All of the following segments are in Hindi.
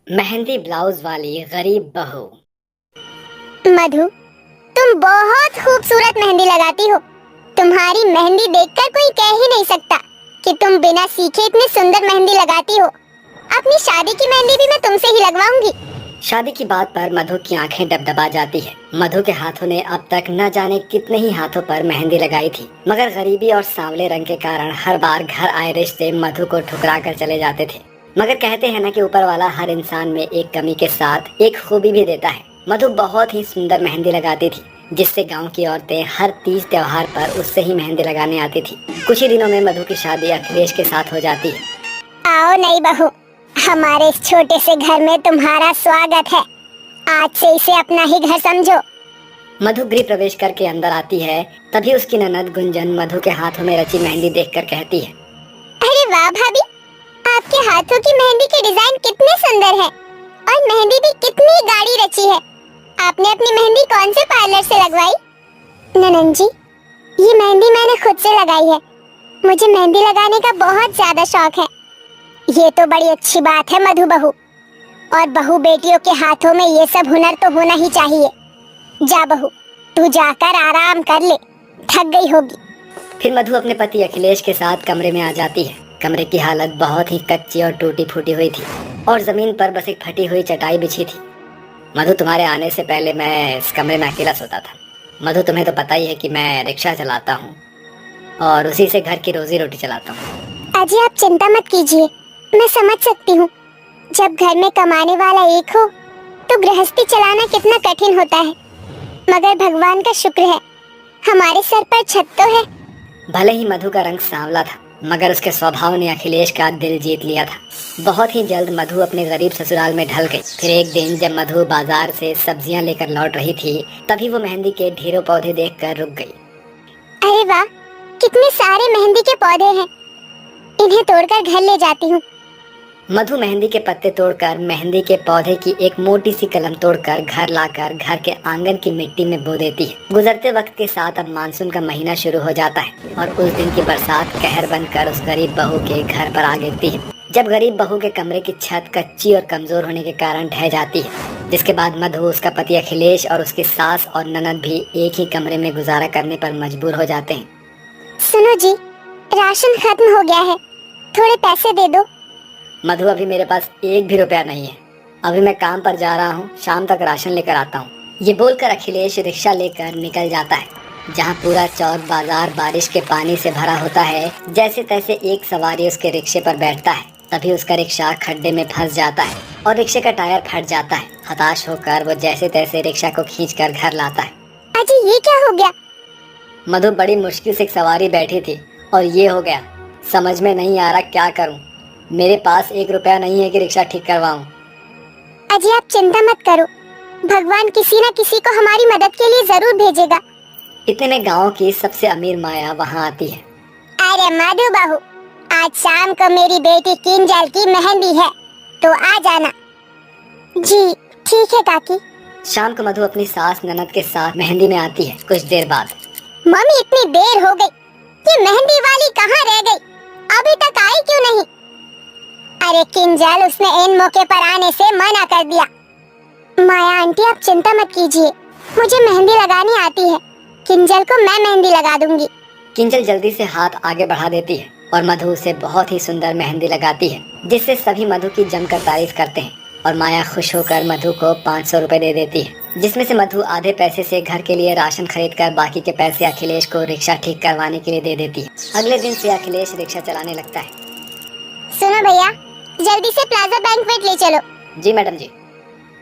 मेहंदी ब्लाउज वाली गरीब बहू। मधु, तुम बहुत खूबसूरत मेहंदी लगाती हो। तुम्हारी मेहंदी देखकर कोई कह ही नहीं सकता कि तुम बिना सीखे इतनी सुंदर मेहंदी लगाती हो। अपनी शादी की मेहंदी भी मैं तुमसे ही लगवाऊंगी। शादी की बात पर मधु की आंखें डबडबा जाती है। मधु के हाथों ने अब तक न जाने कितने ही हाथों पर मेहंदी लगाई थी, मगर गरीबी और सांवले रंग के कारण हर बार घर आए रिश्ते मधु को ठुकरा कर चले जाते थे। मगर कहते हैं ना कि ऊपर वाला हर इंसान में एक कमी के साथ एक खूबी भी देता है। मधु बहुत ही सुंदर मेहंदी लगाती थी, जिससे गांव की औरतें हर तीज त्योहार पर उससे ही मेहंदी लगाने आती थी। कुछ ही दिनों में मधु की शादी अखिलेश के साथ हो जाती है। आओ नई बहू, हमारे इस छोटे से घर में तुम्हारा स्वागत है। आज से इसे अपना ही घर समझो। मधु गृह प्रवेश करके अंदर आती है, तभी उसकी ननद गुंजन मधु के हाथों में रची मेहंदी देखकर कहती है, अरे वाह भाभी, आपके हाथों की मेहंदी के डिजाइन कितने सुंदर हैं और मेहंदी भी कितनी गाढ़ी रची है। आपने अपनी मेहंदी कौन से पार्लर से लगवाई? ननन जी, ये मेहंदी मैंने खुद से लगाई है। मुझे मेहंदी लगाने का बहुत ज्यादा शौक है। ये तो बड़ी अच्छी बात है मधु बहू, और बहू बेटियों के हाथों में ये सब हुनर तो होना ही चाहिए। जा बहू, तू जाकर आराम कर ले, थक गई होगी। फिर मधु अपने पति अखिलेश के साथ कमरे में आ जाती है। कमरे की हालत बहुत ही कच्ची और टूटी फूटी हुई थी और जमीन पर बस एक फटी हुई चटाई बिछी थी। मधु, तुम्हारे आने से पहले मैं इस कमरे में अकेला सोता था। मधु, तुम्हें तो पता ही है कि मैं रिक्शा चलाता हूँ और उसी से घर की रोजी रोटी चलाता हूँ। अजी आप चिंता मत कीजिए, मैं समझ सकती हूँ। जब घर में कमाने वाला एक हो तो गृहस्थी चलाना कितना कठिन होता है, मगर भगवान का शुक्र है हमारे सर पर छत तो है। भले ही मधु का रंग सांवला था, मगर उसके स्वभाव ने अखिलेश का दिल जीत लिया था। बहुत ही जल्द मधु अपने गरीब ससुराल में ढल गई। फिर एक दिन जब मधु बाजार से सब्जियां लेकर लौट रही थी, तभी वो मेहंदी के ढेरों पौधे देखकर रुक गई। अरे वाह, कितने सारे मेहंदी के पौधे हैं, इन्हें तोड़कर घर ले जाती हूँ। मधु मेहंदी के पत्ते तोड़कर मेहंदी के पौधे की एक मोटी सी कलम तोड़कर घर लाकर घर के आंगन की मिट्टी में बो देती है। गुजरते वक्त के साथ अब मानसून का महीना शुरू हो जाता है और उस दिन की बरसात कहर बनकर उस गरीब बहू के घर पर आ गिरती है। जब गरीब बहू के कमरे की छत कच्ची और कमजोर होने के कारण ढह जाती है, जिसके बाद मधु, उसका पति अखिलेश और उसकी सास और ननद भी एक ही कमरे में गुजारा करने पर मजबूर हो जाते हैं। सुनो जी, राशन खत्म हो गया है, थोड़े पैसे दे दो। मधु, अभी मेरे पास एक भी रुपया नहीं है। अभी मैं काम पर जा रहा हूँ, शाम तक राशन लेकर आता हूँ। ये बोलकर अखिलेश रिक्शा लेकर निकल जाता है। जहाँ पूरा चौक बाजार बारिश के पानी से भरा होता है, जैसे तैसे एक सवारी उसके रिक्शे पर बैठता है। तभी उसका रिक्शा खड्डे में फंस जाता है और रिक्शे का टायर फट जाता है। हताश होकर वो जैसे तैसे रिक्शा को खींचकर घर लाता है। अजी ये क्या हो गया? मधु, बड़ी मुश्किल से एक सवारी बैठी थी और ये हो गया। समझ में नहीं आ रहा क्या करूँ। मेरे पास एक रुपया नहीं है कि रिक्शा ठीक करवाऊं। अजी आप चिंता मत करो, भगवान किसी न किसी को हमारी मदद के लिए जरूर भेजेगा। इतने में गांव की सबसे अमीर माया वहां आती है। अरे मधु बहू, आज शाम को मेरी बेटी किंजल की मेहंदी है, तो आ जाना। जी ठीक है काकी। शाम को मधु अपनी सास ननद के साथ मेहंदी में आती है। कुछ देर बाद, मम्मी इतनी देर हो गई, ये मेहंदी वाली कहाँ रह गई? अभी तक आई क्यों नहीं? अरे किंजल, उसने इन मौके पर आने से मना कर दिया। माया आंटी आप चिंता मत कीजिए, मुझे मेहंदी लगानी आती है। किंजल को मैं मेहंदी लगा दूंगी। किंजल जल्दी से हाथ आगे बढ़ा देती है और मधु उसे बहुत ही सुंदर मेहंदी लगाती है, जिससे सभी मधु की जमकर तारीफ करते हैं। और माया खुश होकर मधु को 500 रुपए दे देती है, जिसमें से मधु आधे पैसे से घर के लिए राशन खरीद कर बाकी के पैसे अखिलेश को रिक्शा ठीक करवाने के लिए दे देती है। अगले दिन से अखिलेश रिक्शा चलाने लगता है। सुनो भैया, जल्दी से प्लाजा बैंक्वेट ले चलो। जी मैडम जी।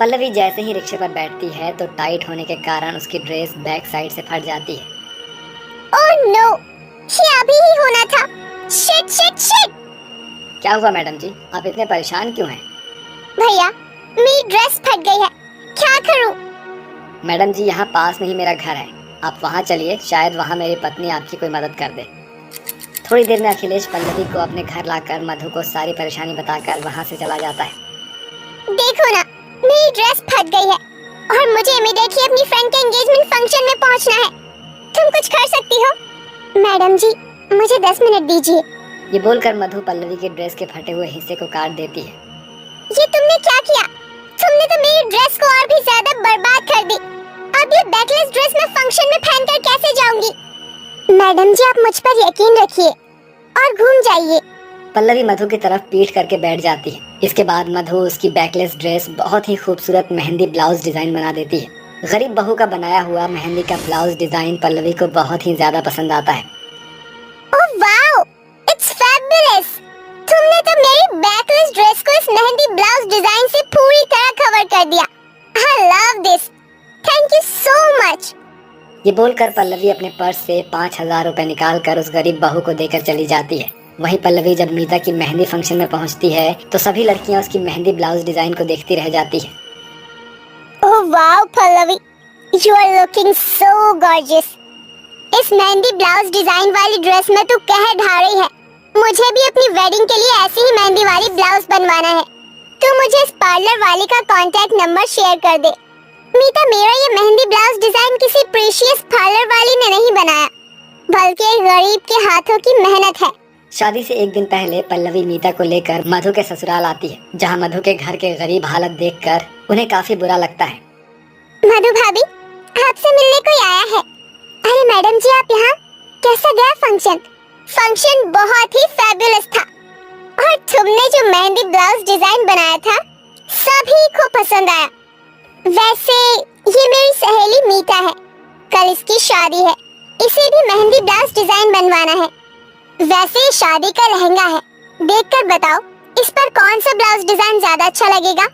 पल्लवी जैसे ही रिक्शे पर बैठती है तो टाइट होने के कारण उसकी ड्रेस बैक साइड से फट जाती है। ओह नो, ये अभी ही होना था। Shit shit shit. क्या हुआ मैडम जी, आप इतने परेशान क्यों हैं? भैया, मेरी ड्रेस फट गई है, क्या करूं? मैडम जी, यहाँ पास में ही मेरा घर है, आप वहाँ चलिए, शायद वहाँ मेरी पत्नी आपकी कोई मदद कर दे। थोड़ी देर में अखिलेश पल्लवी को अपने घर लाकर मधु को सारी परेशानी बताकर वहाँ से चला जाता है। देखो ना, मेरी ड्रेस फट गई है और मुझे इमीडिएटली अपनी फ्रेंड के एंगेजमेंट फंक्शन में पहुँचना है। तुम कुछ कर सकती हो? मैडम जी, मुझे 10 मिनट दीजिए। ये बोलकर मधु पल्लवी के ड्रेस के फटे हुए हिस्से को काट देती है। ये तुमने क्या किया? तुमने तो मेरी ड्रेस को और भी ज्यादा बर्बाद कर दी। अब ये बैकलेस ड्रेस मैं फंक्शन में पहनकर कैसे जाऊंगी? मैडम जी, आप मुझ पर यकीन रखिए और घूम जाइए। पल्लवी मधु की तरफ पीठ करके बैठ जाती है। इसके बाद मधु उसकी बैकलेस ड्रेस बहुत ही खूबसूरत मेहंदी ब्लाउज डिजाइन बना देती है। गरीब बहू का बनाया हुआ मेहंदी का ब्लाउज डिजाइन पल्लवी को बहुत ही ज्यादा पसंद आता है। Oh wow, it's fabulous. तुमने तो मेरी बैकलेस ड्रेस को इस मेहंदी ब्लाउज डिजाइन से पूरी तरह कवर कर दिया। I love this, thank you so much. ये बोलकर पल्लवी अपने पर्स से 5,000 रुपए निकाल कर उस गरीब बहू को देकर चली जाती है। वहीं पल्लवी जब मीता की मेहंदी फंक्शन में पहुंचती है तो सभी लड़कियां उसकी मेहंदी ब्लाउज डिजाइन को देखती रह जाती है। Oh wow Pallavi, you are looking so gorgeous. इस मेहंदी ब्लाउज डिजाइन वाली ड्रेस में तू कहर ढा रही है। मुझे भी अपनी वेडिंग के लिए ऐसी ही मेहंदी वाली ब्लाउज बनवाना है। तू मुझे इस पार्लर वाली का कांटेक्ट नंबर शेयर कर दे। मीता, मेरा ये मेहंदी ब्लाउज डिजाइन किसी प्रीशियस पार्लर वाली ने नहीं बनाया, बल्कि एक गरीब के हाथों की मेहनत है। शादी से एक दिन पहले पल्लवी मीता को लेकर मधु के ससुराल आती है, जहां मधु के घर के गरीब हालत देखकर उन्हें काफी बुरा लगता है। मधु भाभी, आपसे मिलने कोई आया है। अरे मैडम जी, आप यहाँ? कैसा गया फंक्शन? फंक्शन बहुत ही फैबुलस था और तुमने जो मेहंदी ब्लाउज डिजाइन बनाया था सभी को पसंद आया। वैसे ये मेरी सहेली मीता है, कल इसकी शादी है, इसे भी मेहंदी ब्लाउज डिजाइन बनवाना है। वैसे शादी का लहंगा है, देखकर बताओ इस पर कौन सा ब्लाउज डिजाइन ज्यादा अच्छा लगेगा।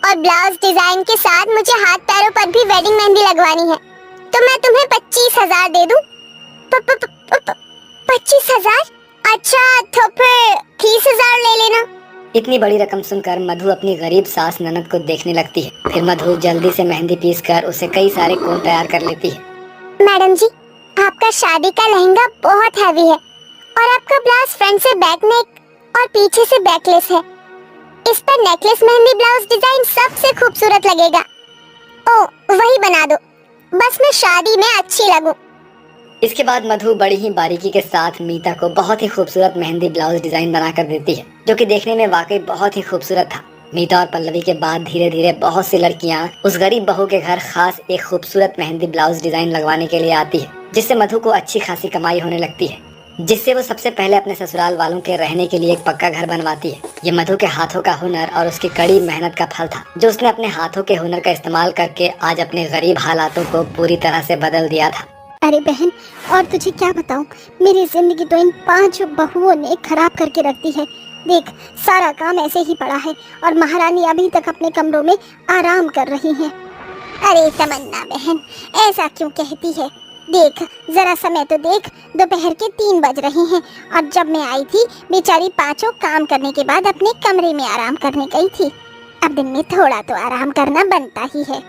और ब्लाउज डिजाइन के साथ मुझे हाथ पैरों पर भी वेडिंग मेहंदी लगवानी है, तो मैं तुम्हें 25,000 दे दूं। 25,000? अच्छा, तो फिर 30,000 ले लेना। इतनी बड़ी रकम सुनकर मधु अपनी गरीब सास ननद को देखने लगती है। फिर मधु जल्दी से मेहंदी पीस कर उसे कई सारे कोन तैयार कर लेती है। मैडम जी, आपका शादी का लहंगा बहुत हैवी है और आपका ब्लाउज फ्रंट से बैक नेक और पीछे से बैकलेस है। इस पर नेकलेस मेहंदी ब्लाउज डिजाइन सबसे खूबसूरत लगेगा। ओ, वही बना दो, बस मैं शादी में अच्छी लगूं। इसके बाद मधु बड़ी ही बारीकी के साथ मीता को बहुत ही खूबसूरत मेहंदी ब्लाउज डिजाइन बना कर देती है, जो कि देखने में वाकई बहुत ही खूबसूरत था। मीता और पल्लवी के बाद धीरे धीरे बहुत सी लड़कियां उस गरीब बहू के घर खास एक खूबसूरत मेहंदी ब्लाउज डिजाइन लगवाने के लिए आती है, जिससे मधु को अच्छी खासी कमाई होने लगती है, जिससे वो सबसे पहले अपने ससुराल वालों के रहने के लिए एक पक्का घर बनवाती है। ये मधु के हाथों का हुनर और उसकी कड़ी मेहनत का फल था, जो उसने अपने हाथों के हुनर का इस्तेमाल करके आज अपने गरीब हालातों को पूरी तरह से बदल दिया था। अरे बहन, और तुझे क्या बताऊं, मेरी जिंदगी तो इन 5 बहुओं ने खराब करके रख दी है। देख, सारा काम ऐसे ही पड़ा है और महारानी अभी तक अपने कमरों में आराम कर रही हैं। अरे तमन्ना बहन, ऐसा क्यों कहती है? देख, जरा समय तो देख, दोपहर के 3 बज रहे हैं और जब मैं आई थी बेचारी 5 काम करने के बाद अपने कमरे में आराम करने गई थी। अब दिन में थोड़ा तो आराम करना बनता ही है।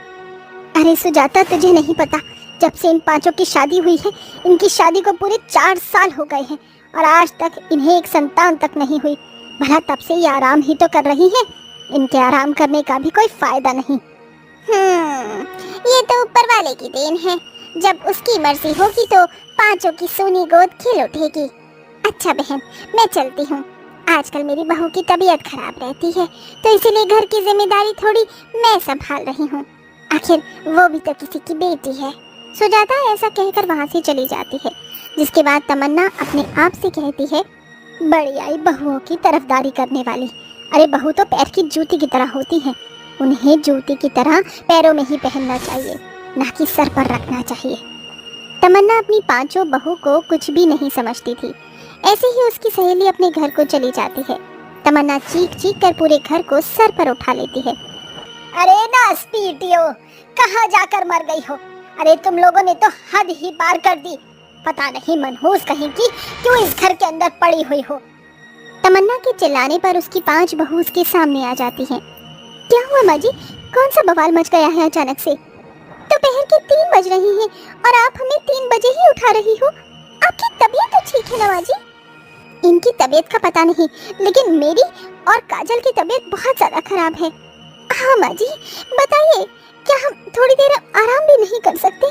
अरे सुजाता, तुझे नहीं पता, जब से इन 5 की शादी हुई है, इनकी शादी को पूरे 4 साल हो गए हैं और आज तक इन्हें एक संतान तक नहीं हुई। भला तब से ये आराम ही तो कर रही हैं। इनके आराम करने का भी कोई फायदा नहीं। ये तो ऊपर वाले की देन है। जब उसकी मर्जी होगी तो 5 की सोनी गोद खिल उठेगी। अच्छा बहन, मैं चलती हूँ। आजकल मेरी बहू की तबीयत खराब रहती है, तो इसीलिए घर की जिम्मेदारी थोड़ी मैं संभाल रही हूँ। आखिर वो भी तो किसी की बेटी है। सुजाता ऐसा कहकर वहाँ से चली जाती है, जिसके बाद तमन्ना अपने आप से कहती है, बड़ी आई बहुओं की तरफदारी करने वाली। अरे बहू तो पैर की जूती की तरह होती है, उन्हें जूती की तरह पैरों में ही पहनना चाहिए, ना कि सर पर रखना चाहिए। तमन्ना अपनी 5 बहू को कुछ भी नहीं समझती थी। ऐसे ही उसकी सहेली अपने घर को चली जाती है। तमन्ना चीख चीख कर पूरे घर को सर पर उठा लेती है। अरे नास्पीटियो, कहाँ जाकर मर गई हो? अरे तुम लोगों ने तो हद ही पार कर दी। पता नहीं मनहूस कहीं की क्यों इस घर के अंदर पड़ी हुई हो। तमन्ना के चिल्लाने पर उसकी 5 बहू उसके सामने आ जाती हैं। क्या हुआ माँ जी, कौन सा बवाल मच गया है अचानक से? दोपहर के 3 बज रहे हैं और आप हमें 3 बजे ही उठा रही हो। आपकी तबीयत तो ठीक है ना माँ जी? इनकी तबीयत का पता नहीं, लेकिन मेरी और काजल की तबीयत बहुत ज्यादा खराब है। हाँ माँ जी, बताइए, क्या हम थोड़ी देर आराम भी नहीं कर सकते?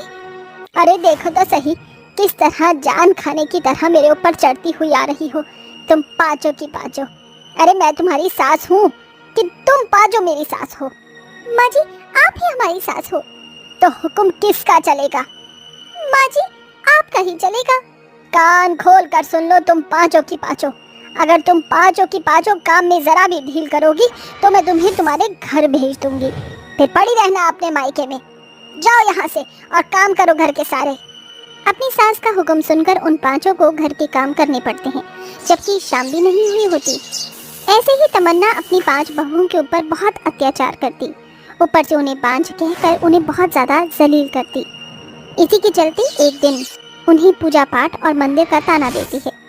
अरे देखो तो सही, किस तरह जान खाने की तरह मेरे ऊपर चढ़ती हुई आ रही हो तुम 5 की 5। अरे मैं तुम्हारी सास हूँ, कि तुम पांचों मेरी सास हो। माँ जी, आप ही हमारी सास हो, तो हुक्म किसका चलेगा? माँ जी, आपका ही चलेगा। कान खोल कर सुन लो तुम पांचों की पांचों। अगर तुम पांचों की पांचों काम में जरा भी ढील करोगी तो मैं तुम्हें तुम्हारे घर भेज दूंगी। फिर पड़ी रहना अपने मायके में। जाओ यहाँ से और काम करो घर के सारे। अपनी सास का हुक्म सुनकर उन पांचों को घर के काम करने पड़ते हैं, जबकि शाम भी नहीं हुई होती। ऐसे ही तमन्ना अपनी 5 बहुओं के ऊपर बहुत अत्याचार करती, ऊपर से उन्हें बांझ कहकर उन्हें बहुत ज्यादा जलील करती। इसी के चलते एक दिन उन्हें पूजा पाठ और मंदिर का ताना देती है।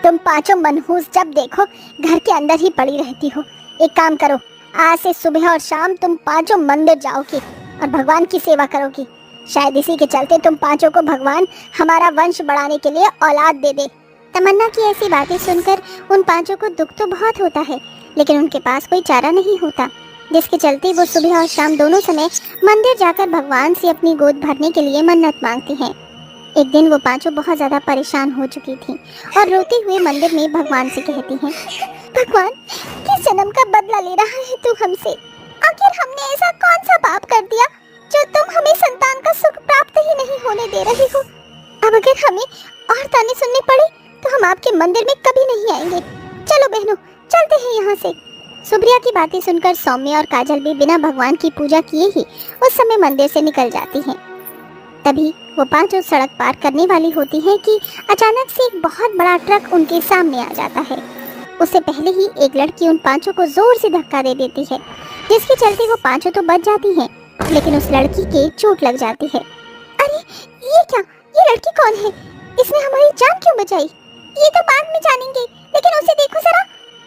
तुम पांचों मनहूस जब देखो घर के अंदर ही पड़ी रहती हो। एक काम करो, आज से सुबह और शाम तुम पांचों मंदिर जाओगी और भगवान की सेवा करोगी। शायद इसी के चलते तुम पांचों को भगवान हमारा वंश बढ़ाने के लिए औलाद दे दे। तमन्ना की ऐसी बातें सुनकर उन पांचों को दुख तो बहुत होता है, लेकिन उनके पास कोई चारा नहीं होता, जिसके चलते वो सुबह और शाम दोनों समय मंदिर जाकर भगवान से अपनी गोद भरने के लिए मन्नत मांगती हैं। एक दिन वो पांचों बहुत ज्यादा परेशान हो चुकी थी और रोते हुए मंदिर में भगवान से कहती हैं, भगवान, किस जन्म का बदला ले रहा है तू हमसे? आखिर हमने ऐसा कौन सा पाप कर दिया जो तुम हमें संतान का सुख प्राप्त ही नहीं होने दे रही हो? अब अगर हमें और ताने सुनने पड़े तो हम आपके मंदिर में कभी नहीं आएंगे। चलो बहनों, चलते हैं यहाँ से। सुप्रिया की बातें सुनकर सौम्या और काजल भी बिना भगवान की पूजा किए ही उस समय मंदिर से निकल जाती हैं। तभी वो पांचों सड़क पार करने वाली होती है कि अचानक से एक बहुत बड़ा ट्रक उनके सामने आ जाता है। उससे पहले ही एक लड़की उन पांचों को जोर से धक्का दे देती है, जिसके चलते वो पांचों तो बच जाती हैं, लेकिन उस लड़की के चोट लग जाती है। अरे ये क्या? ये लड़की कौन है? इसने हमारी जान क्यों बचाई? ये तो बाद में जानेंगे, लेकिन उसे देखो जरा,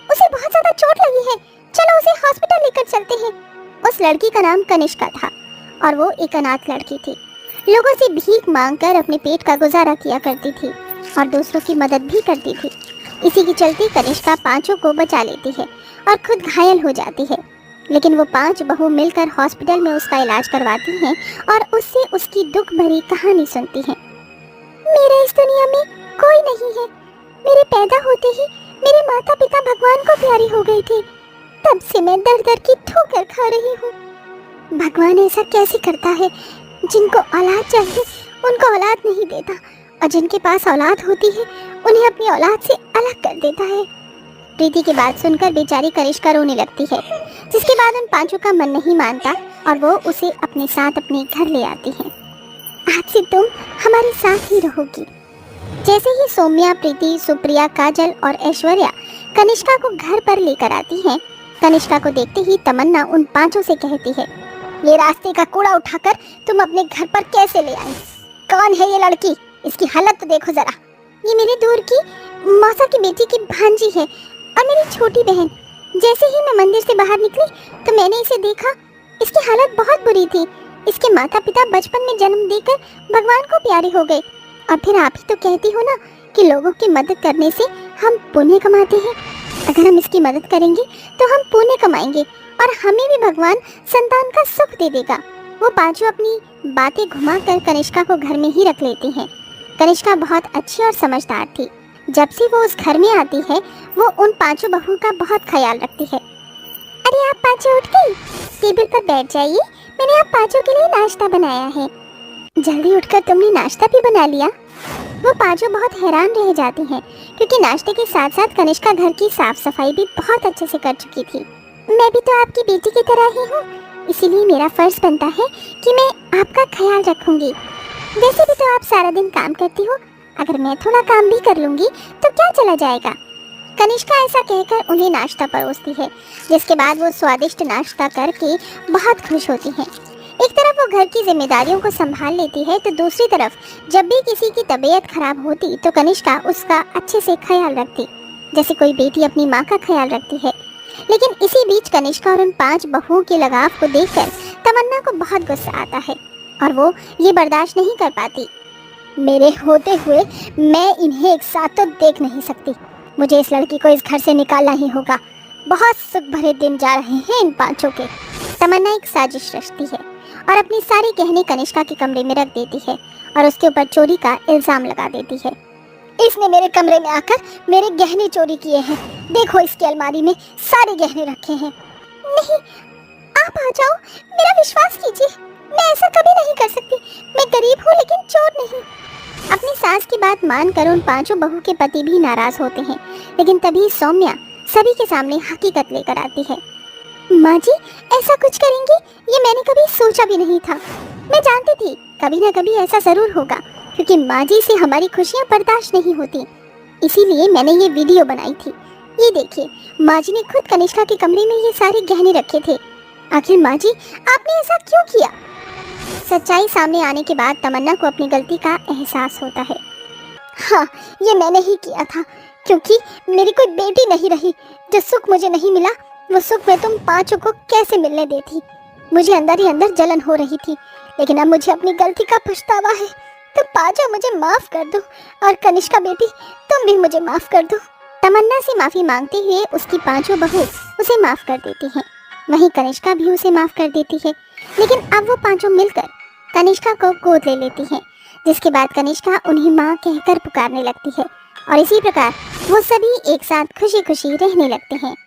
उसे बहुत ज्यादा चोट लगी है। चलो उसे हॉस्पिटल लेकर चलते हैं। उस लड़की का नाम कनिष्का था और वो एक अनाथ लड़की थी। लोगों से भीख मांगकर अपने पेट का गुजारा किया करती थी और दूसरों की मदद भी करती थी। इसी के चलते कनिष्का पांचों को बचा लेती है और खुद घायल हो जाती है, लेकिन वो 5 बहू मिलकर हॉस्पिटल में उसका इलाज करवाती हैं और उससे उसकी दुख भरी कहानी सुनती हैं। मेरे इस दुनिया में कोई नहीं है। मेरे पैदा होते ही मेरे माता पिता भगवान को प्यारी हो गई थी। तब से मैं दर दर की ठोकर खा रही हूँ। भगवान ऐसा कैसे करता है? जिनको औलाद चाहिए उनको औलाद नहीं देता, और जिनके पास औलाद होती है उन्हें अपनी औलाद से अलग कर देता है। प्रीति की बात सुनकर बेचारी कनिष्का रोने लगती है, जिसके बाद उन पांचों का मन नहीं मानता और वो उसे अपने साथ अपने घर ले आती हैं। आज से तुम हमारे साथ ही रहोगी। जैसे ही सौम्या, प्रीति, सुप्रिया, काजल और ऐश्वर्या कनिष्का को घर पर लेकर आती हैं, कनिष्का को देखते ही तमन्ना उन पांचों से कहती है, ये रास्ते का कूड़ा उठाकर तुम अपने घर पर कैसे ले आई? कौन है ये लड़की? इसकी हालत तो देखो जरा। ये मेरे दूर की मौसा की बेटी की भांजी है और मेरी छोटी बहन। जैसे ही मैं मंदिर से बाहर निकली तो मैंने इसे देखा। इसकी हालत बहुत बुरी थी। इसके माता पिता बचपन में जन्म देकर भगवान को प्यारे हो गए। और फिर आप ही तो कहती हो ना कि लोगों की मदद करने से हम पुण्य कमाते हैं। अगर हम इसकी मदद करेंगे तो हम पुण्य कमाएंगे और हमें भी भगवान संतान का सुख दे देगा। वो पांचों अपनी बातें घुमाकर कनिष्का को घर में ही रख लेती हैं। कनिष्का बहुत अच्छी और समझदार थी। जब से वो उस घर में आती है वो उन पांचों बहुओं का बहुत ख्याल रखती है। अरे आप पांचों उठ गई? टेबल पर बैठ जाइए, मैंने आप पांचों के लिए नाश्ता बनाया है। जल्दी उठकर तुमने नाश्ता भी बना लिया? वो पांचों बहुत हैरान रह जाती हैं, क्योंकि नाश्ते के साथ साथ कनिष्का घर की साफ सफाई भी बहुत अच्छे से कर चुकी थी। मैं भी तो आपकी बेटी की तरह ही हूँ, इसीलिए मेरा फर्ज बनता है कि मैं आपका ख्याल रखूंगी। वैसे भी तो आप सारा दिन काम करती हो, अगर मैं थोड़ा काम भी कर लूंगी तो क्या चला जाएगा। कनिष्का ऐसा कहकर उन्हें नाश्ता परोसती है, जिसके बाद वो स्वादिष्ट नाश्ता करके बहुत खुश होती हैं। एक तरफ वो घर की जिम्मेदारियों को संभाल लेती है तो दूसरी तरफ जब भी किसी की तबीयत खराब होती तो कनिष्का उसका अच्छे से ख्याल रखती, जैसे कोई बेटी अपनी माँ का ख्याल रखती है। लेकिन इसी बीच कनिष्का और उन 5 बहुओं के लगाव को देखकर तमन्ना को बहुत गुस्सा आता है और वो ये बर्दाश्त नहीं कर पाती। मेरे होते हुए मैं इन्हें एक साथ तो देख नहीं सकती। मुझे इस लड़की को इस घर से निकालना ही होगा। बहुत सुख भरे दिन जा रहे हैं इन पांचों के। तमन्ना एक साजिश रचती है और अपनी सारी गहने कनिष्का के कमरे में रख देती है और उसके ऊपर चोरी का इल्जाम लगा देती है। इसने मेरे कमरे में आकर मेरे गहने चोरी किए हैं। देखो इसकी अलमारी में सारे गहने रखे हैं। नहीं, आप आ जाओ, मेरा विश्वास कीजिए, मैं ऐसा कभी नहीं कर सकती। मैं गरीब हूँ लेकिन चोर नहीं। अपनी सास की बात मानकर उन पांचों बहू के पति भी नाराज होते हैं, लेकिन तभी सौम्या सभी के सामने हकीकत लेकर आती है। माँ जी ऐसा कुछ करेंगी ये मैंने कभी सोचा भी नहीं था। मैं जानती थी कभी ना कभी ऐसा जरूर होगा, क्योंकि माँ जी से हमारी खुशियाँ बर्दाश्त नहीं होती, इसीलिए मैंने ये वीडियो बनाई थी। ये देखिए, माँ जी ने खुद कनिष्का के कमरे में ये सारे गहने रखे थे। आखिर माँ जी आपने ऐसा क्यों किया? सच्चाई सामने आने के बाद तमन्ना को अपनी गलती का एहसास होता है। हाँ, ये मैंने ही किया था, क्योंकि मेरी कोई बेटी नहीं रही। जो सुख मुझे नहीं मिला वो सुख मैं तुम पांचों को कैसे मिलने देती। मुझे अंदर ही अंदर जलन हो रही थी, लेकिन अब मुझे अपनी गलती का पछतावा है। तो पाजा मुझे माफ कर दो, और कनिष्का बेटी तुम भी मुझे माफ कर दो। तमन्ना से माफी मांगते हुए उसकी पांचों बहू उसे माफ कर देती हैं। वहीं कनिष्का भी उसे माफ कर देती है, लेकिन अब वो पांचों मिलकर कनिष्का को गोद ले लेती हैं, जिसके बाद कनिष्का उन्हें माँ कहकर पुकारने लगती है, और इसी प्रकार वो सभी एक साथ खुशी खुशी रहने लगते हैं।